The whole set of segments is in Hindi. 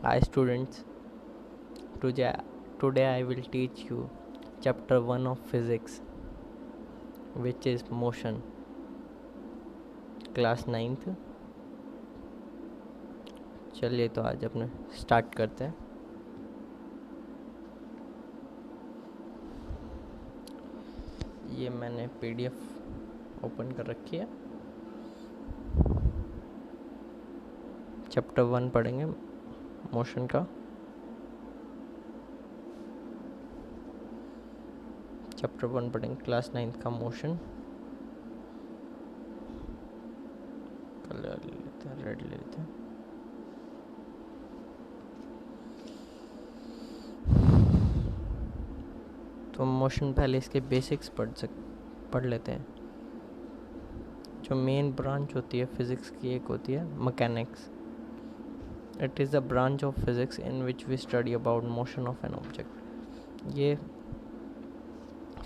Hi students, today, today I will teach you chapter 1 of physics, which is motion, class 9th. चलिए तो आज अपने स्टार्ट करते हैं। ये मैंने पीडीएफ ओपन कर रखी है। चैप्टर 1 पढ़ेंगे मोशन का। चैप्टर 1 पढ़ेंगे क्लास 9th का मोशन। कलर ले लेते हैं, रेड ले लेते हैं। तो मोशन पहले इसके बेसिक्स पढ़ लेते हैं। जो मेन ब्रांच होती है फिज़िक्स की, एक होती है mechanics. It is the branch of physics in which we study about motion of an object. ये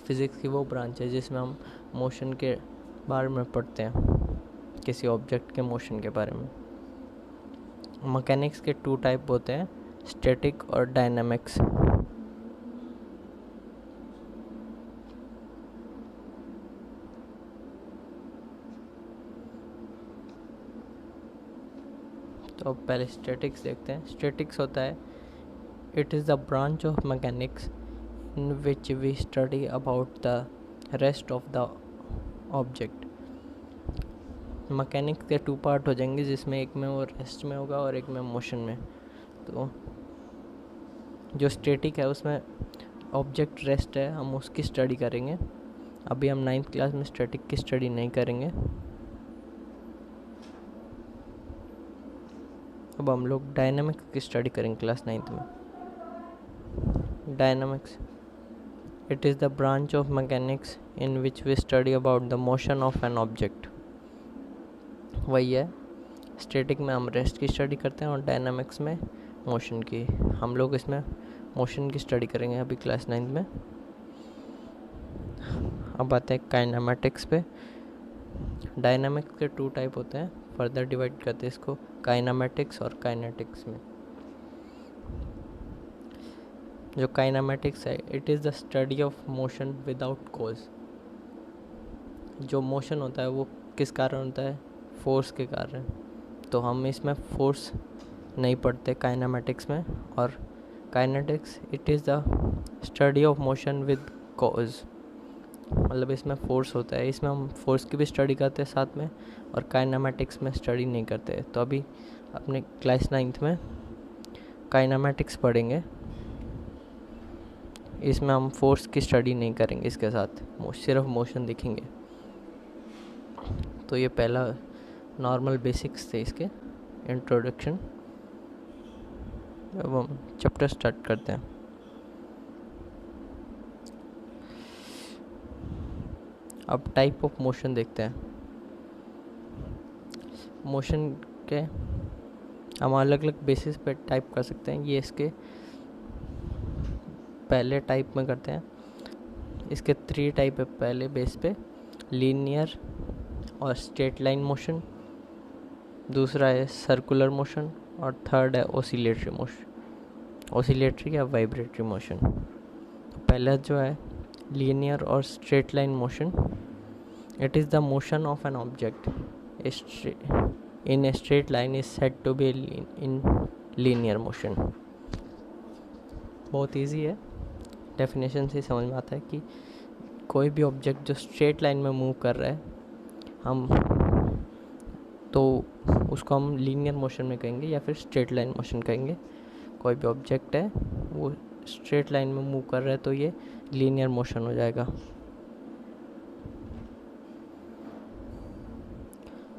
फिज़िक्स की वो ब्रांच है जिसमें हम मोशन के बारे में पढ़ते हैं, किसी ऑब्जेक्ट के मोशन के बारे में। मैकेनिक्स के 2 टाइप होते हैं, स्टैटिक और डायनामिक्स। तो अब पहले स्टैटिक्स देखते हैं। स्टैटिक्स होता है, it is the branch of mechanics in which we study about the rest of the object. Mechanics के 2 पार्ट हो जाएंगे, जिसमें एक में वो रेस्ट में होगा और एक में मोशन में। तो जो स्टैटिक है उसमें ऑब्जेक्ट रेस्ट है, हम उसकी स्टडी करेंगे। अभी हम 9th क्लास में स्टैटिक की स्टडी नहीं करेंगे। अब हम लोग डायनामिक्स की स्टडी करेंगे क्लास 9th में। Dynamics, it is the branch of mechanics in which we study about the motion of an object. वही है, स्टैटिक में हम रेस्ट की स्टडी करते हैं और डायनामिक्स में मोशन की। हम लोग इसमें मोशन की स्टडी करेंगे अभी क्लास 9th में। अब आते हैं काइनेमेटिक्स पे। डायनामिक्स के 2 टाइप होते हैं, फर्दर डिवाइड करते हैं इसको काइनेमेटिक्स और काइनेटिक्स में। जो काइनेमेटिक्स है, it is the study of motion without cause. जो मोशन होता है वो किस कारण होता है? फोर्स के कारण। तो हम इसमें फोर्स नहीं पढ़ते काइनेमेटिक्स में। और kinetics, it is the study of motion with cause. मतलब इसमें फोर्स होता है, इसमें हम फोर्स की भी स्टडी करते हैं साथ में, और काइनेमेटिक्स में स्टडी नहीं करते। तो अभी अपने क्लास 9th में काइनेमेटिक्स पढ़ेंगे। इसमें हम फोर्स की स्टडी नहीं करेंगे, इसके साथ सिर्फ मोशन देखेंगे। तो ये पहला नॉर्मल बेसिक्स थे इसके, इंट्रोडक्शन। अब हम चैप्टर स्टार्ट करते हैं। अब टाइप ऑफ मोशन देखते हैं। मोशन के हम अलग अलग बेसिस पे टाइप कर सकते हैं। ये इसके पहले टाइप में करते हैं। इसके 3 टाइप है पहले बेस पे, लीनियर और स्ट्रेट लाइन मोशन, दूसरा है सर्कुलर मोशन, और थर्ड है ऑसिलेटरी मोशन, ऑसिलेटरी या वाइब्रेटरी मोशन। तो पहला जो है लीनियर और straight line motion, it is the motion of an object in a straight line is said to be in linear motion. बहुत इजी है, डेफिनेशन से समझ में आता है कि कोई भी ऑब्जेक्ट जो स्ट्रेट लाइन में मूव कर रहा है, हम तो उसको हम लीनियर मोशन में कहेंगे या फिर स्ट्रेट लाइन मोशन कहेंगे। कोई भी ऑब्जेक्ट है वो स्ट्रेट लाइन में मूव कर रहा है तो ये लीनियर मोशन हो जाएगा।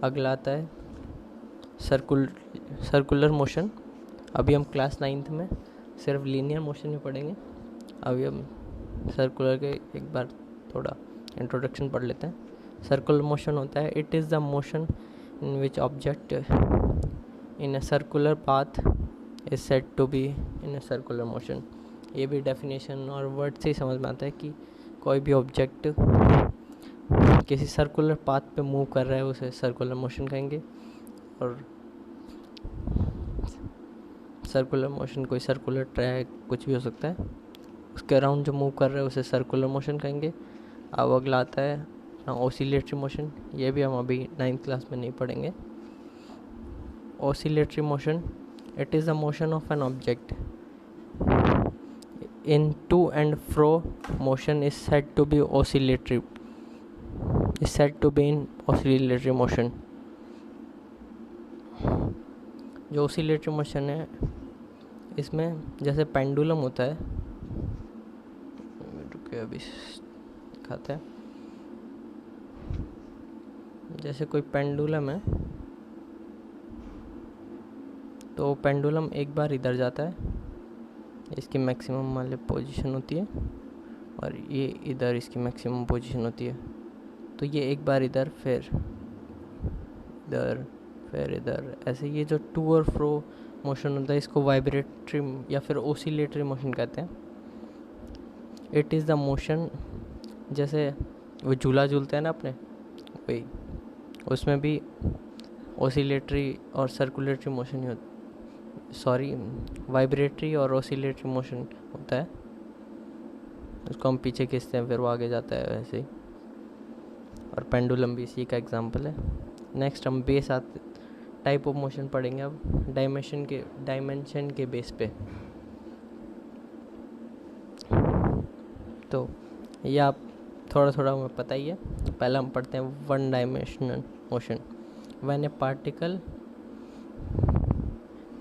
अगला आता है सर्कुलर मोशन। अभी हम क्लास 9th में सिर्फ लीनियर मोशन में पढ़ेंगे। अभी हम सर्कुलर के एक बार थोड़ा इंट्रोडक्शन पढ़ लेते हैं। सर्कुलर मोशन होता है, it is the motion in which object in a circular path is said to be in a circular motion. ये भी डेफिनेशन और वर्ड से ही समझ में आता है कि कोई भी ऑब्जेक्ट किसी सर्कुलर पाथ पे मूव कर रहा है उसे सर्कुलर मोशन कहेंगे। और सर्कुलर मोशन कोई सर्कुलर ट्रैक कुछ भी हो सकता है, उसके अराउंड जो मूव कर रहा है उसे सर्कुलर मोशन कहेंगे। अब अगला आता है ऑसिलेटरी मोशन, ये भी हम अभी 9th क्लास में नहीं पढ़ेंगे। Oscillatory motion, it is the motion of an object in to and fro motion is said to be oscillatory, is said to be in oscillatory motion। जो oscillatory motion है इसमें जैसे पेंडुलम होता है, रुके अभी दिखाते हैं। जैसे कोई पेंडुलम है तो पेंडुलम एक बार इधर जाता है, इसकी मैक्सिमम वाली पोजीशन होती है, और ये इधर इसकी मैक्सिमम पोजीशन होती है। तो ये एक बार इधर फिर इधर फिर इधर, ऐसे ये जो टू और फ्रो मोशन होता है इसको वाइब्रेटरी या फिर ओसिलेटरी मोशन कहते हैं। इट इज़ द मोशन, जैसे वो झूला झूलते हैं ना अपने, वही उसमें भी ओसिलेटरी और सर्कुलेटरी मोशन ही होता, सॉरी वाइब्रेटरी और ओसिलेटरी मोशन होता है। उसको हम पीछे खींचते हैं फिर वो आगे जाता है वैसे ही, और पेंडुलम भी इसी का एग्जांपल है। नेक्स्ट हम बेस टाइप ऑफ मोशन पढ़ेंगे अब डायमेंशन के बेस पे। तो ये आप थोड़ा थोड़ा हमें पता ही है। पहले हम पढ़ते हैं one dimensional motion. When a particle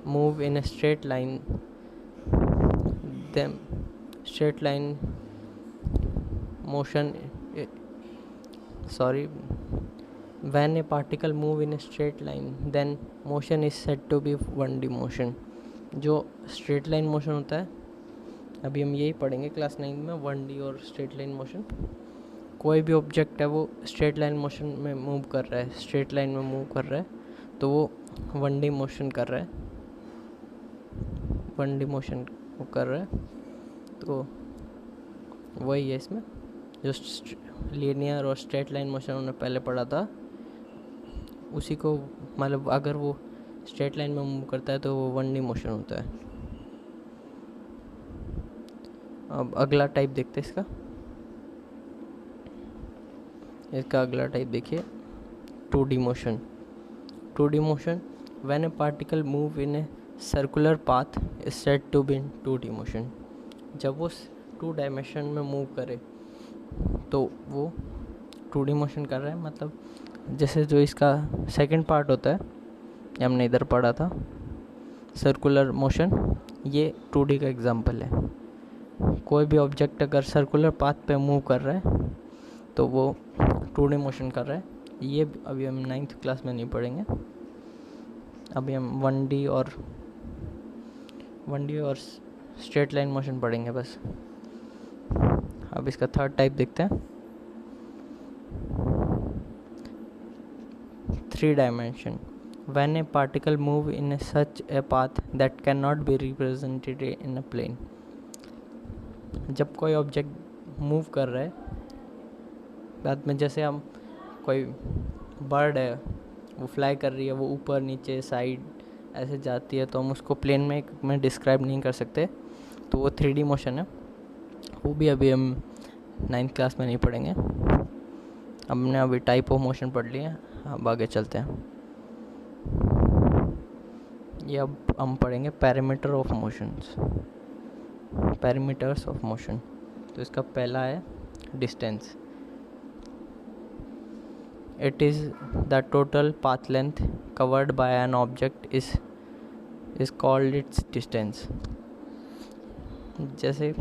move in a straight line, then straight line motion, when a particle move in a straight line then motion is said to be 1D motion। जो straight line motion होता है अभी हम यही पढ़ेंगे क्लास 9 में, 1D और straight line motion। कोई भी ऑब्जेक्ट है वो straight line motion में मूव कर रहा है, straight line में मूव कर रहा है, तो वो 1D मोशन कर रहा है, 1D मोशन कर रहा है। तो वही है इसमें, जो लीनियर और स्ट्रेट लाइन मोशन उन्होंने पहले पढ़ा था उसी को, मतलब अगर वो स्ट्रेट लाइन में मूव करता है तो वो 1D मोशन होता है। अब अगला टाइप देखते हैं इसका अगला टाइप देखिए 2D motion. 2D motion, when a particle move in a circular path is said to be in 2D motion. जब वो 2 डायमेंशन में मूव करे तो वो 2D मोशन कर रहा है। मतलब जैसे जो इसका सेकंड पार्ट होता है, ये हमने इधर पढ़ा था सर्कुलर मोशन, ये 2D का एग्जांपल है। कोई भी ऑब्जेक्ट अगर सर्कुलर पाथ पे मूव कर रहा है तो वो 2D मोशन कर रहा है। ये अभी हम 9th क्लास में नहीं पढ़ेंगे, अभी हम 1D और स्ट्रेट लाइन मोशन पढ़ेंगे बस। अब इसका थर्ड टाइप देखते हैं 3 dimension. When a particle move in such a path that can not be represented in a plane. जब कोई ऑब्जेक्ट मूव कर रहा है, बाद में जैसे हम कोई बर्ड है वो फ्लाई कर रही है, वो ऊपर नीचे साइड ऐसे जाती है, तो हम उसको प्लेन में डिस्क्राइब नहीं कर सकते, तो वो 3D मोशन है। वो भी अभी हम 9th क्लास में नहीं पढ़ेंगे। हमने अभी टाइप ऑफ मोशन पढ़ लिए हैं, अब आगे चलते हैं। ये अब हम पढ़ेंगे parameter of motions, parameters of motion. तो इसका पहला है distance. It is the total path length covered by an object is called its distance। जैसे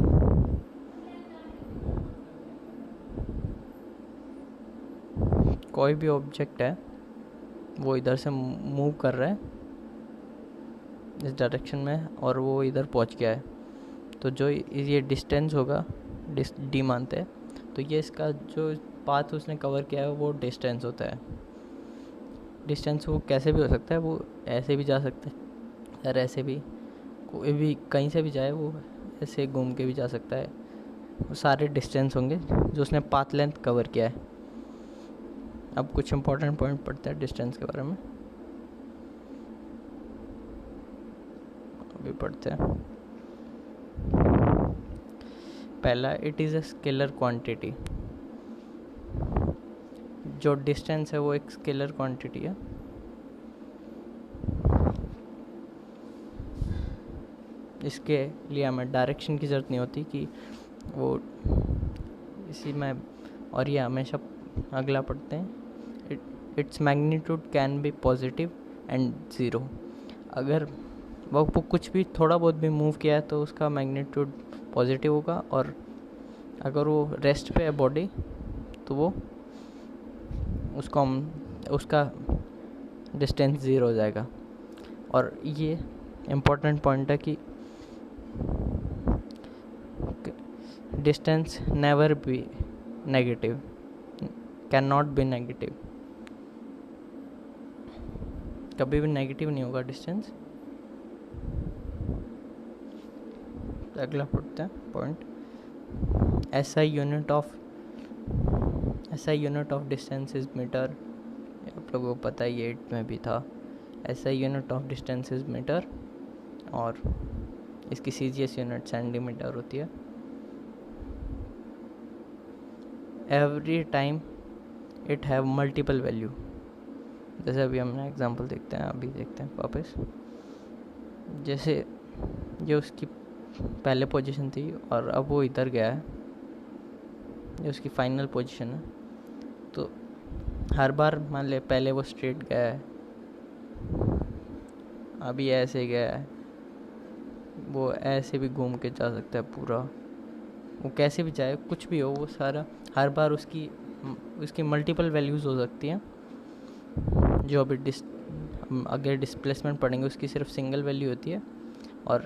कोई भी ऑब्जेक्ट है वो इधर से मूव कर रहा है इस डायरेक्शन में और वो इधर पहुंच गया है, तो जो ये डिस्टेंस होगा डी मानते हैं, तो ये इसका जो पाथ उसने कवर किया है वो डिस्टेंस होता है। डिस्टेंस वो कैसे भी हो सकता है, वो ऐसे भी जा सकता है और ऐसे भी, कोई भी कहीं से भी जाए वो ऐसे घूम के भी जा सकता है। वो सारे डिस्टेंस होंगे जो उसने पाथ लेंथ कवर किया है। अब कुछ इंपॉर्टेंट पॉइंट पढ़ते हैं डिस्टेंस के बारे में। भी पढ़ते हैं। पहला, it is a scalar quantity. जो डिस्टेंस है वो एक स्केलर क्वांटिटी है। इसके लिए हमें डायरेक्शन की ज़रूरत नहीं होती कि वो इसी में, और ये हमेशा अगला पढ़ते हैं, its magnitude can be positive and zero. अगर वो कुछ भी थोड़ा बहुत भी मूव किया है तो उसका मैग्नीट्यूड पॉजिटिव होगा, और अगर वो रेस्ट पे है बॉडी तो वो उसका डिस्टेंस ज़ीरो हो जाएगा। और ये इम्पोर्टेंट पॉइंट है कि distance never be negative, can not be negative, कभी भी नेगेटिव नहीं होगा डिस्टेंस। अगला पढ़ते हैं point, SI unit of distance is metre. आप लोगों को पता है, ये 8 में भी था। SI unit of distance is metre, और इसकी CGS यूनिट सेंटीमीटर होती है। Every time it have multiple value. जैसे अभी हमने एग्जांपल देखते हैं वापस। जैसे ये उसकी पहले पोजीशन थी और अब वो इधर गया है, ये उसकी फाइनल पोजीशन है। तो हर बार मान ले पहले वो स्ट्रेट गया है, अभी ऐसे गया है, वो ऐसे भी घूम के जा सकता है पूरा, वो कैसे भी जाए, कुछ भी हो, वो सारा हर बार उसकी मल्टीपल वैल्यूज़ हो सकती हैं। जो अभी अगर डिस्प्लेसमेंट पढ़ेंगे उसकी सिर्फ सिंगल वैल्यू होती है, और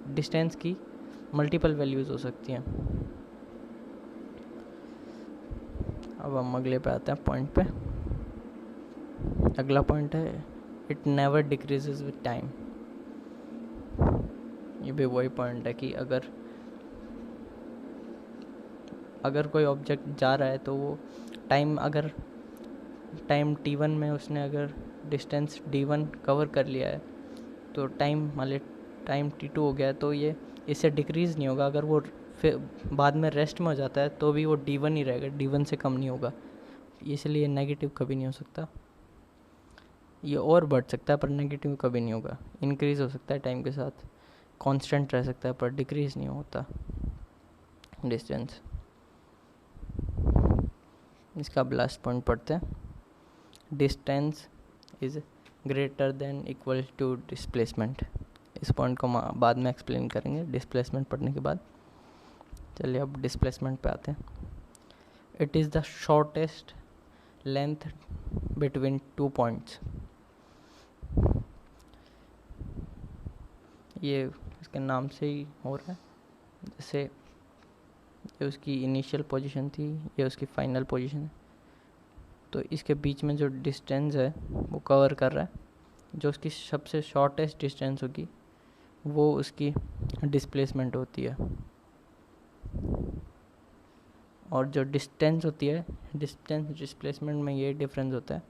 डिस्टेंस की मल्टीपल वैल्यूज़ हो सकती हैं। अब हम अगले पे आते हैं पॉइंट पे। अगला पॉइंट है, it never decreases with time. ये भी वही पॉइंट है कि अगर कोई ऑब्जेक्ट जा रहा है तो वो टाइम t1 में उसने अगर डिस्टेंस d1 कवर कर लिया है, तो टाइम t2 हो गया है, तो ये इससे डिक्रीज़ नहीं होगा। अगर वो फिर बाद में रेस्ट में हो जाता है तो भी वो d1 ही रहेगा, d1 से कम नहीं होगा। इसलिए नेगेटिव कभी नहीं हो सकता। ये और बढ़ सकता है पर नेगेटिव कभी नहीं होगा। इंक्रीज़ हो सकता है टाइम के साथ, कांस्टेंट रह सकता है, पर डिक्रीज़ नहीं होता डिस्टेंस। इसका अब लास्ट पॉइंट पढ़ते हैं, distance is greater than equal to displacement. इस पॉइंट को बाद में एक्सप्लेन करेंगे डिस्प्लेसमेंट पढ़ने के बाद। चलिए अब डिस्प्लेसमेंट पे आते हैं। It is the shortest length between 2 points. ये इसके नाम से ही हो रहा है। जैसे ये उसकी इनिशियल पोजीशन थी, ये उसकी फाइनल पोजीशन है, तो इसके बीच में जो डिस्टेंस है वो कवर कर रहा है। जो उसकी सबसे शॉर्टेस्ट डिस्टेंस होगी वो उसकी डिस्प्लेसमेंट होती है। और जो डिस्टेंस होती है, डिस्टेंस डिस्प्लेसमेंट में ये डिफरेंस होता है।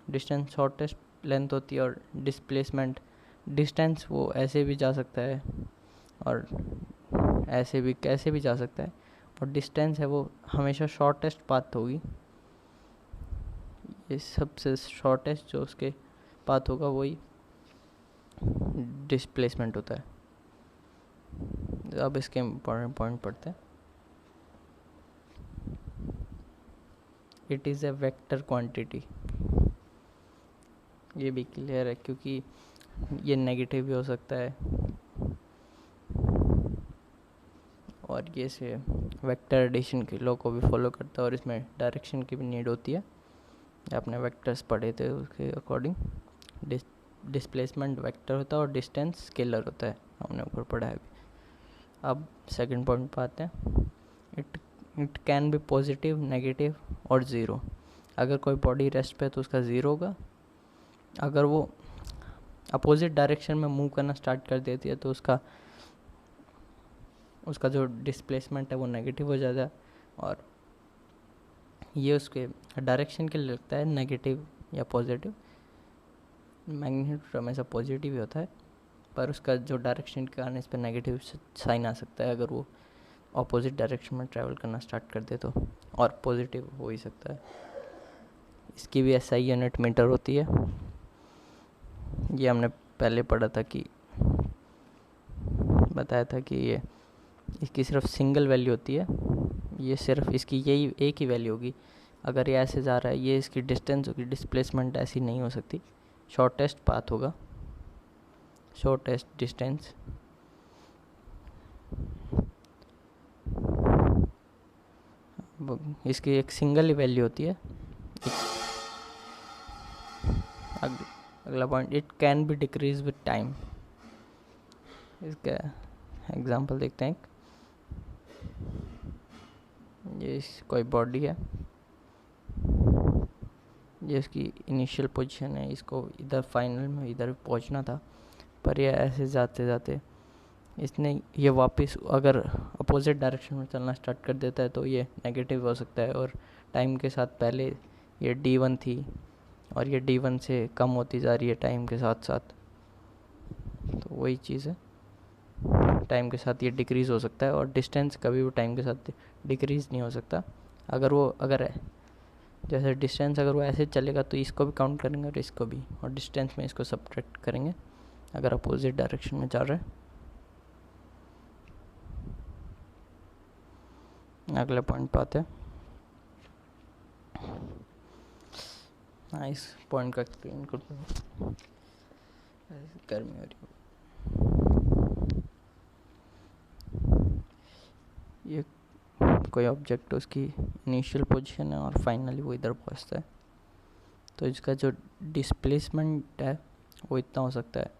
डिस्टेंस शॉर्टेस्ट लेंथ होती है, और डिस्प्लेसमेंट डिस्टेंस वो ऐसे भी जा सकता है और ऐसे भी कैसे भी जा सकता है, और डिस्टेंस है वो हमेशा शॉर्टेस्ट पाथ होगी। ये सबसे शॉर्टेस्ट जो उसके पाथ होगा वही डिस्प्लेसमेंट होता है। अब इसके इम्पोर्टेंट पॉइंट पढ़ते हैं। It is a vector quantity. ये भी क्लियर है क्योंकि ये नेगेटिव भी हो सकता है, और ये से वेक्टर एडिशन के लॉ को भी फॉलो करता है, और इसमें डायरेक्शन की भी नीड होती है। आपने वेक्टर्स पढ़े थे, उसके अकॉर्डिंग डिस्प्लेसमेंट वेक्टर होता है और डिस्टेंस स्केलर होता है, हमने ऊपर पढ़ा है अभी। अब सेकंड पॉइंट पे आते हैं। It can be positive, negative और ज़ीरो। अगर कोई बॉडी रेस्ट पे है तो उसका ज़ीरो होगा। अगर वो अपोजिट डायरेक्शन में मूव करना स्टार्ट कर देती है तो उसका जो डिस्प्लेसमेंट है वो नेगेटिव हो जाता है, और ये उसके डायरेक्शन के लिए लगता है नेगेटिव या पॉजिटिव। मैग्नीट्यूड हमेशा पॉजिटिव ही होता है, पर उसका जो डायरेक्शन के कारण इस पर नेगेटिव साइन आ सकता है अगर वो ऑपोजिट डायरेक्शन में ट्रैवल करना स्टार्ट कर दे तो, और पॉजिटिव हो ही सकता है। इसकी भी SI यूनिट मीटर होती है। ये हमने पहले पढ़ा था कि बताया था कि ये इसकी सिर्फ सिंगल वैल्यू होती है, ये सिर्फ इसकी यही एक ही वैल्यू होगी। अगर ये ऐसे जा रहा है, ये इसकी डिस्टेंस होगी, डिस्प्लेसमेंट ऐसी नहीं हो सकती। शॉर्टेस्ट पाथ होगा, शॉर्टेस्ट डिस्टेंस। इसकी एक सिंगल ही वैल्यू होती है। अगला point, it can be decrease with time. इसका एग्जांपल देखते हैं। ये कोई बॉडी है, ये इसकी इनिशियल पोजीशन है, इसको इधर फाइनल में इधर पहुंचना था, पर ये ऐसे जाते जाते इसने ये वापस अगर अपोजिट डायरेक्शन में चलना स्टार्ट कर देता है तो ये नेगेटिव हो सकता है। और टाइम के साथ पहले ये D1 थी और ये D1 से कम होती जा रही है टाइम के साथ साथ, तो वही चीज़ है। टाइम के साथ ये डिक्रीज़ हो सकता है, और डिस्टेंस कभी भी टाइम के साथ डिक्रीज़ नहीं हो सकता। अगर जैसे डिस्टेंस अगर वो ऐसे चलेगा तो इसको भी काउंट करेंगे और इसको भी, और डिस्टेंस में इसको सब्ट्रैक्ट करेंगे अगर अपोजिट डायरेक्शन में चल रहा है। अगले पॉइंट पे आते हैं। इस पॉइंट का एक्सप्लेन करते हैं। गर्मी हो रही है। ये कोई ऑब्जेक्ट उसकी इनिशियल पोजीशन है और फाइनली वो इधर पहुंचता है, तो इसका जो डिस्प्लेसमेंट है वो इतना हो सकता है।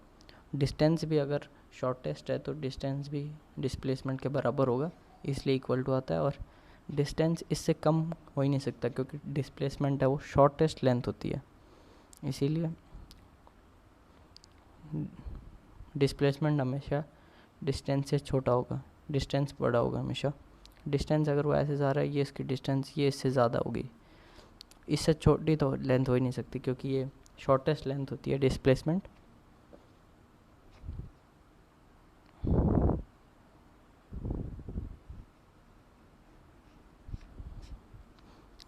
डिस्टेंस भी अगर शॉर्टेस्ट है तो डिस्टेंस भी डिस्प्लेसमेंट के बराबर होगा, इसलिए इक्वल टू आता है। और डिस्टेंस इससे कम हो ही नहीं सकता क्योंकि डिस्प्लेसमेंट है वो शॉर्टेस्ट लेंथ होती है, इसीलिए डिस्प्लेसमेंट हमेशा डिस्टेंस से छोटा होगा, डिस्टेंस बड़ा होगा हमेशा। डिस्टेंस अगर वो ऐसे जा रहा है, ये इसकी डिस्टेंस ये इससे ज़्यादा होगी, इससे छोटी तो लेंथ हो ही नहीं सकती क्योंकि ये शॉर्टेस्ट लेंथ होती है डिस्प्लेसमेंट।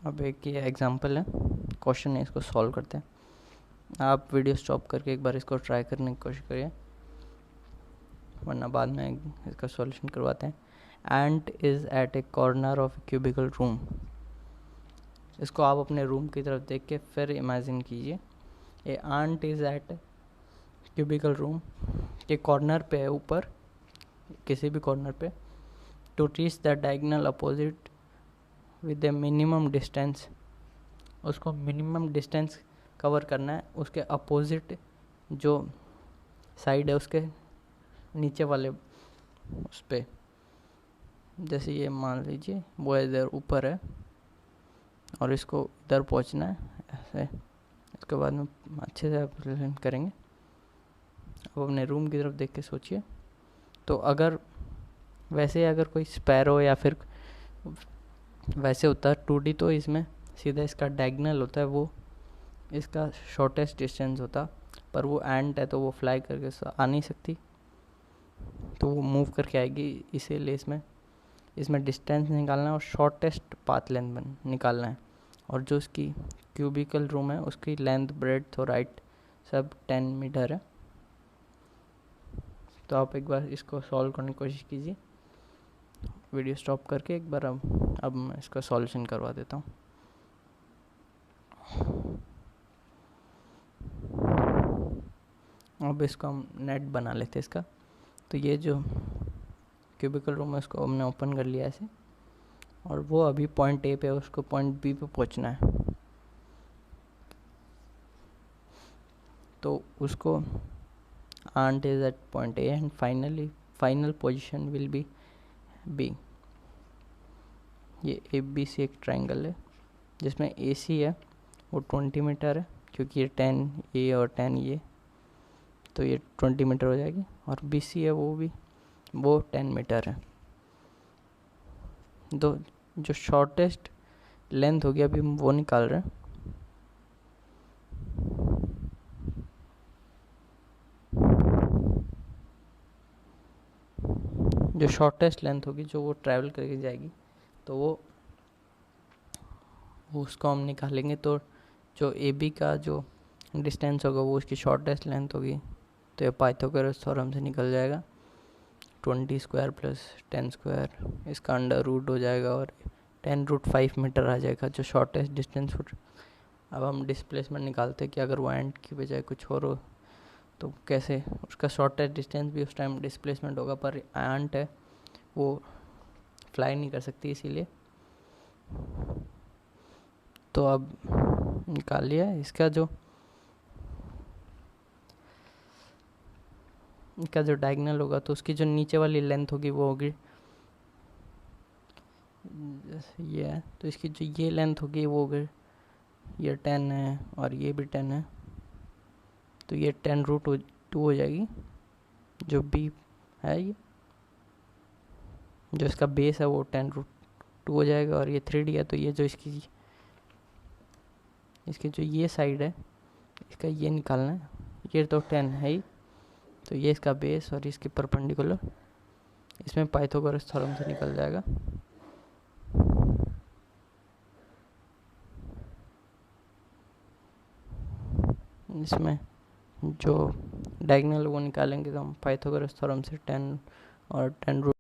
अब एक ये एग्जांपल है, क्वेश्चन है, इसको सॉल्व करते हैं। आप वीडियो स्टॉप करके एक बार इसको ट्राई करने की कोशिश करिए, वरना बाद में इसका सॉल्यूशन करवाते हैं। Ant is at a corner of cubical room. इसको आप अपने रूम की तरफ देख के फिर इमेजिन कीजिए। A ant is at cubical room के कॉर्नर पे है, ऊपर किसी भी कॉर्नर पे। To reach the diagonal opposite with a minimum distance, उसको मिनिमम डिस्टेंस कवर करना है उसके अपोजिट जो साइड है उसके नीचे वाले उस पर। जैसे ये मान लीजिए वो इधर ऊपर है और इसको इधर पहुंचना है ऐसे। इसके बाद में अच्छे से रिप्रेजेंट करेंगे। अब अपने रूम की तरफ देख के सोचिए, तो अगर वैसे अगर कोई स्पैरो या फिर वैसे होता है 2D तो इसमें सीधा इसका डायगोनल होता है, वो इसका शॉर्टेस्ट डिस्टेंस होता। पर वो एंट है तो वो फ्लाई करके आ नहीं सकती, तो वो मूव करके आएगी, इसीलिए इसमें डिस्टेंस निकालना है और शॉर्टेस्ट पाथ लेंथ निकालना है। और जो उसकी क्यूबिकल रूम है उसकी लेंथ ब्रेड्थ और हाइट सब 10 मीटर है। तो आप एक बार इसको सॉल्व करने की कोशिश कीजिए, वीडियो स्टॉप करके एक बार। अब मैं इसका सॉल्यूशन करवा देता हूँ। अब इसको हम नेट बना लेते हैं इसका। तो ये जो क्यूबिकल रूम है उसको हमने ओपन कर लिया ऐसे, और वो अभी पॉइंट A पे उसको पॉइंट B पे पहुंचना है। तो उसको ant is at point A and final position will be B। ये ABC एक ट्रायंगल है जिसमें AC है वो 20 मीटर है, क्योंकि ये 10 ये और 10 ये, तो ये 20 मीटर हो जाएगी। और BC है वो 10 मीटर है। तो जो शॉर्टेस्ट लेंथ होगी अभी हम वो निकाल रहे हैं। जो शॉर्टेस्ट लेंथ होगी जो वो ट्रैवल करके जाएगी, तो वो उसको हम निकालेंगे। तो जो ए बी का जो डिस्टेंस होगा वो उसकी शॉर्टेस्ट लेंथ होगी, तो ये पाइथागोरस थ्योरम से निकल जाएगा। 20 स्क्वायर प्लस 10 स्क्वायर, इसका अंडर रूट हो जाएगा और 10√5 मीटर आ जाएगा जो शॉर्टेस्ट डिस्टेंस। अब हम डिस्प्लेसमेंट निकालते हैं कि अगर वो एंट की बजाय कुछ और हो तो कैसे, उसका शॉर्टेस्ट डिस्टेंस भी उस टाइम डिस्प्लेसमेंट होगा, पर एंट है वो फ्लाई नहीं कर सकती इसीलिए। तो अब निकाल लिया इसका जो डायगोनल होगा, तो उसकी जो नीचे वाली लेंथ होगी वो होगी जैसे ये है, तो इसकी जो ये लेंथ होगी वो होगी, ये 10 है और ये भी 10 है, तो ये 10√2 हो जाएगी। जो बी है, ये जो इसका बेस है वो 10√2 हो जाएगा, और ये 3D है, तो ये जो इसकी जो ये साइड है इसका ये निकालना है। ये तो 10 है ही, तो ये इसका बेस और इसके परपेंडिकुलर, इसमें पाइथागोरस थ्योरम से निकल जाएगा। इसमें जो डायगोनल वो निकालेंगे तो हम पाइथागोरस थ्योरम से 10 और 10